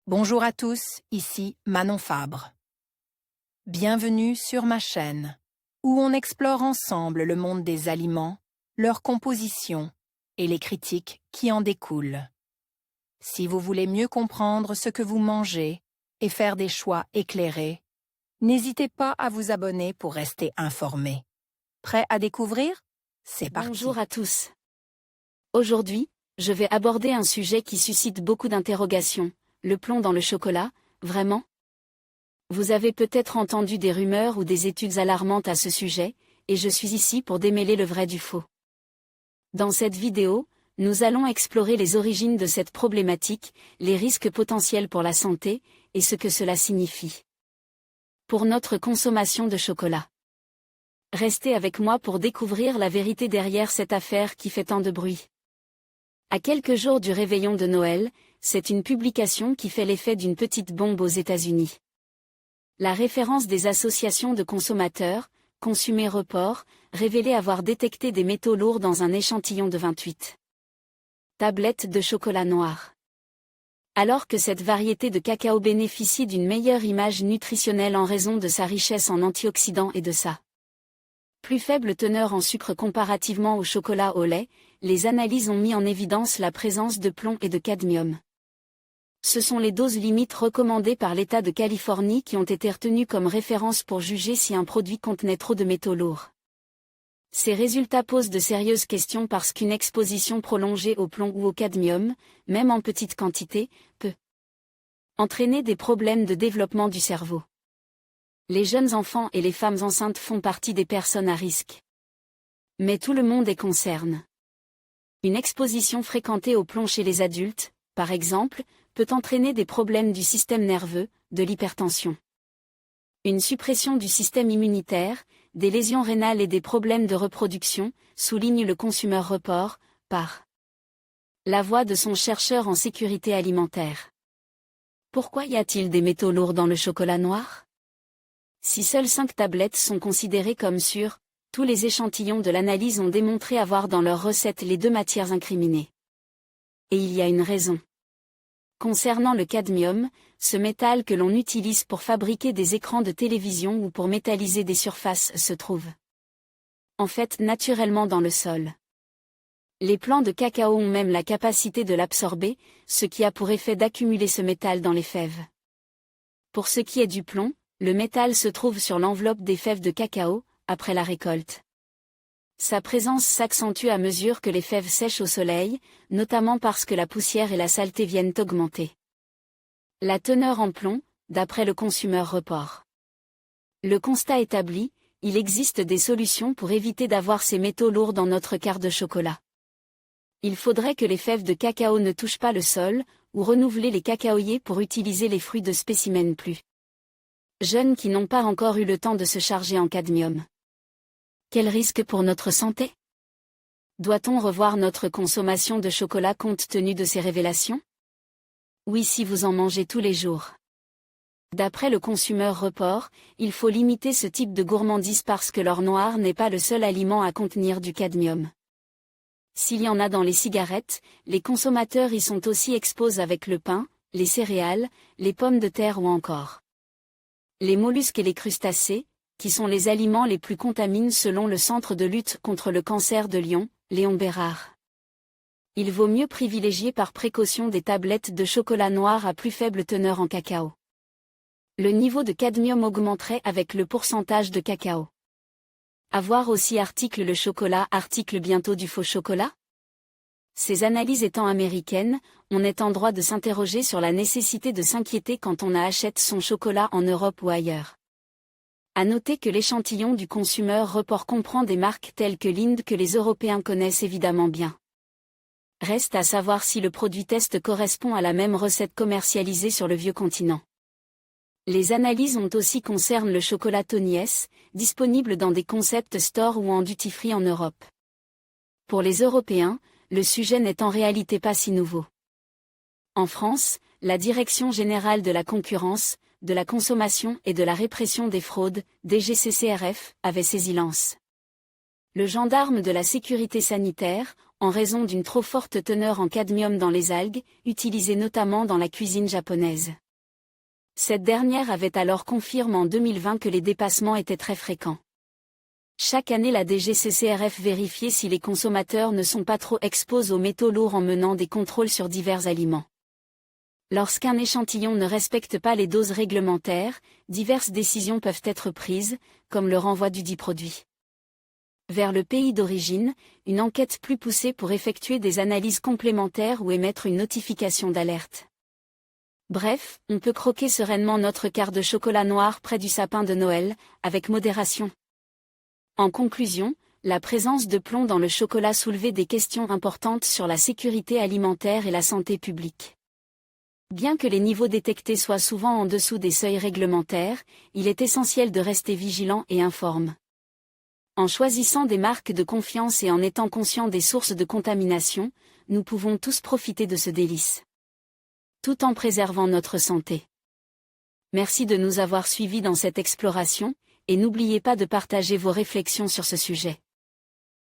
Bonjour à tous, ici Manon Fabre. Bienvenue sur ma chaîne, où on explore ensemble le monde des aliments, leur composition et les critiques qui en découlent. Si vous voulez mieux comprendre ce que vous mangez et faire des choix éclairés, n'hésitez pas à vous abonner pour rester informé. Prêt à découvrir? C'est parti. Bonjour à tous. Aujourd'hui, je vais aborder un sujet qui suscite beaucoup d'interrogations. Le plomb dans le chocolat, vraiment? Vous avez peut-être entendu des rumeurs ou des études alarmantes à ce sujet, et je suis ici pour démêler le vrai du faux. Dans cette vidéo, nous allons explorer les origines de cette problématique, les risques potentiels pour la santé, et ce que cela signifie pour notre consommation de chocolat. Restez avec moi pour découvrir la vérité derrière cette affaire qui fait tant de bruit. À quelques jours du réveillon de Noël, c'est une publication qui fait l'effet d'une petite bombe aux États-Unis. La référence des associations de consommateurs, Consumer Report, révélait avoir détecté des métaux lourds dans un échantillon de 28 tablettes de chocolat noir. Alors que cette variété de cacao bénéficie d'une meilleure image nutritionnelle en raison de sa richesse en antioxydants et de sa plus faible teneur en sucre comparativement au chocolat au lait, les analyses ont mis en évidence la présence de plomb et de cadmium. Ce sont les doses limites recommandées par l'État de Californie qui ont été retenues comme référence pour juger si un produit contenait trop de métaux lourds. Ces résultats posent de sérieuses questions parce qu'une exposition prolongée au plomb ou au cadmium, même en petite quantité, peut entraîner des problèmes de développement du cerveau. Les jeunes enfants et les femmes enceintes font partie des personnes à risque. Mais tout le monde est concerné. Une exposition fréquentée au plomb chez les adultes, par exemple, peut entraîner des problèmes du système nerveux, de l'hypertension, une suppression du système immunitaire, des lésions rénales et des problèmes de reproduction, souligne le Consumer Report, par la voix de son chercheur en sécurité alimentaire. Pourquoi y a-t-il des métaux lourds dans le chocolat noir? Si seules 5 tablettes sont considérées comme sûres, tous les échantillons de l'analyse ont démontré avoir dans leur recette les 2 matières incriminées. Et il y a une raison. Concernant le cadmium, ce métal que l'on utilise pour fabriquer des écrans de télévision ou pour métalliser des surfaces se trouve en fait naturellement dans le sol. Les plants de cacao ont même la capacité de l'absorber, ce qui a pour effet d'accumuler ce métal dans les fèves. Pour ce qui est du plomb, le métal se trouve sur l'enveloppe des fèves de cacao, après la récolte. Sa présence s'accentue à mesure que les fèves sèchent au soleil, notamment parce que la poussière et la saleté viennent augmenter la teneur en plomb, d'après le Consumer Report. Le constat établi, il existe des solutions pour éviter d'avoir ces métaux lourds dans notre quart de chocolat. Il faudrait que les fèves de cacao ne touchent pas le sol, ou renouveler les cacaoyers pour utiliser les fruits de spécimens plus jeunes qui n'ont pas encore eu le temps de se charger en cadmium. Quel risque pour notre santé? Doit-on revoir notre consommation de chocolat compte tenu de ces révélations? Oui, si vous en mangez tous les jours. D'après le Consumer Report, il faut limiter ce type de gourmandise parce que l'or noir n'est pas le seul aliment à contenir du cadmium. S'il y en a dans les cigarettes, les consommateurs y sont aussi exposés avec le pain, les céréales, les pommes de terre ou encore les mollusques et les crustacés, qui sont les aliments les plus contaminés selon le Centre de lutte contre le cancer de Lyon, Léon Bérard. Il vaut mieux privilégier par précaution des tablettes de chocolat noir à plus faible teneur en cacao. Le niveau de cadmium augmenterait avec le pourcentage de cacao. À voir aussi article Le chocolat, article bientôt du faux chocolat? Ces analyses étant américaines, on est en droit de s'interroger sur la nécessité de s'inquiéter quand on achète son chocolat en Europe ou ailleurs. À noter que l'échantillon du Consumer Report comprend des marques telles que Lind que les Européens connaissent évidemment bien. Reste à savoir si le produit test correspond à la même recette commercialisée sur le vieux continent. Les analyses ont aussi concernent le chocolat Tony S, disponible dans des concept stores ou en duty-free en Europe. Pour les Européens, le sujet n'est en réalité pas si nouveau. En France, la Direction générale de la concurrence, de la consommation et de la répression des fraudes, DGCCRF, avait saisi l'ANS. Le gendarme de la sécurité sanitaire, en raison d'une trop forte teneur en cadmium dans les algues, utilisées notamment dans la cuisine japonaise. Cette dernière avait alors confirmé en 2020 que les dépassements étaient très fréquents. Chaque année la DGCCRF vérifiait si les consommateurs ne sont pas trop exposés aux métaux lourds en menant des contrôles sur divers aliments. Lorsqu'un échantillon ne respecte pas les doses réglementaires, diverses décisions peuvent être prises, comme le renvoi dudit produit vers le pays d'origine, une enquête plus poussée pour effectuer des analyses complémentaires ou émettre une notification d'alerte. Bref, on peut croquer sereinement notre quart de chocolat noir près du sapin de Noël, avec modération. En conclusion, la présence de plomb dans le chocolat soulevait des questions importantes sur la sécurité alimentaire et la santé publique. Bien que les niveaux détectés soient souvent en dessous des seuils réglementaires, il est essentiel de rester vigilant et informe. En choisissant des marques de confiance et en étant conscient des sources de contamination, nous pouvons tous profiter de ce délice, tout en préservant notre santé. Merci de nous avoir suivis dans cette exploration, et n'oubliez pas de partager vos réflexions sur ce sujet.